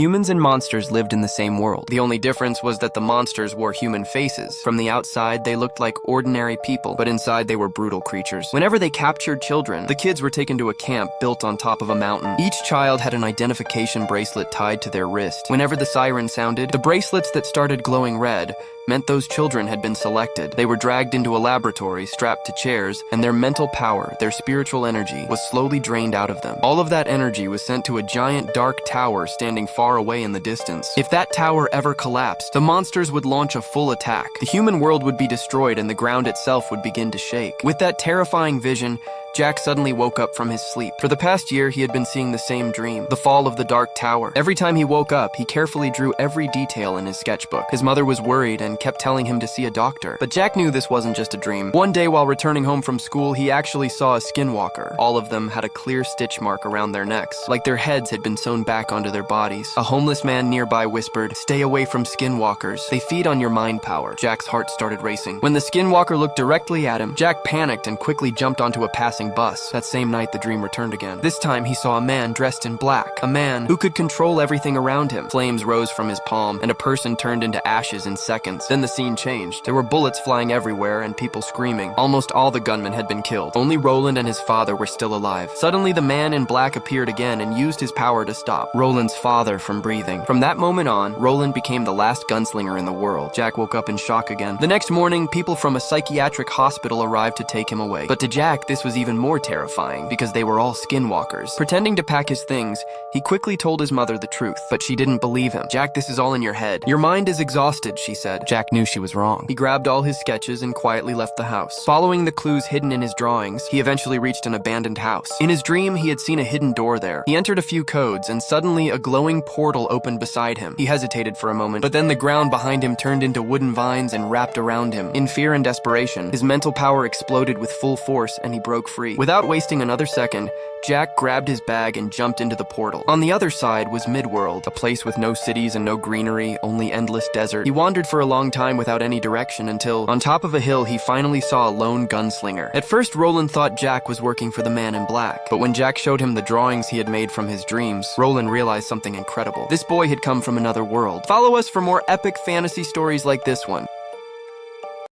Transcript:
Humans and monsters lived in the same world. The only difference was that the monsters wore human faces. From the outside, they looked like ordinary people, but inside they were brutal creatures. Whenever they captured children, the kids were taken to a camp built on top of a mountain. Each child had an identification bracelet tied to their wrist. Whenever the siren sounded, the bracelets that started glowing red meant those children had been selected. They were dragged into a laboratory, strapped to chairs, and their mental power, their spiritual energy, was slowly drained out of them. All of that energy was sent to a giant dark tower standing far away in the distance. If that tower ever collapsed, the monsters would launch a full attack. The human world would be destroyed and the ground itself would begin to shake. With that terrifying vision, Jack suddenly woke up from his sleep. For the past year, he had been seeing the same dream, the fall of the Dark Tower. Every time he woke up, he carefully drew every detail in his sketchbook. His mother was worried and kept telling him to see a doctor. But Jack knew this wasn't just a dream. One day while returning home from school, he actually saw a skinwalker. All of them had a clear stitch mark around their necks, like their heads had been sewn back onto their bodies. A homeless man nearby whispered, "Stay away from skinwalkers. They feed on your mind power." Jack's heart started racing. When the skinwalker looked directly at him, Jack panicked and quickly jumped onto a passing bus. That same night, the dream returned again. This time, he saw a man dressed in black, a man who could control everything around him. Flames rose from his palm, and a person turned into ashes in seconds. Then the scene changed. There were bullets flying everywhere and people screaming. Almost all the gunmen had been killed. Only Roland and his father were still alive. Suddenly, the man in black appeared again and used his power to stop Roland's father from breathing. From that moment on, Roland became the last gunslinger in the world. Jack woke up in shock again. The next morning, people from a psychiatric hospital arrived to take him away. But to Jack, this was even more terrifying because they were all skinwalkers. Pretending to pack his things, he quickly told his mother the truth, but she didn't believe him. "Jack, this is all in your head. Your mind is exhausted," she said. Jack knew she was wrong. He grabbed all his sketches and quietly left the house. Following the clues hidden in his drawings, he eventually reached an abandoned house. In his dream, he had seen a hidden door there. He entered a few codes, and suddenly a glowing portal opened beside him. He hesitated for a moment, but then the ground behind him turned into wooden vines and wrapped around him. In fear and desperation, his mental power exploded with full force and he broke free. Without wasting another second, Jack grabbed his bag and jumped into the portal. On the other side was Midworld, a place with no cities and no greenery, only endless desert. He wandered for a long time without any direction until, on top of a hill, he finally saw a lone gunslinger. At first, Roland thought Jack was working for the man in black, but when Jack showed him the drawings he had made from his dreams, Roland realized something incredible. This boy had come from another world. Follow us for more epic fantasy stories like this one.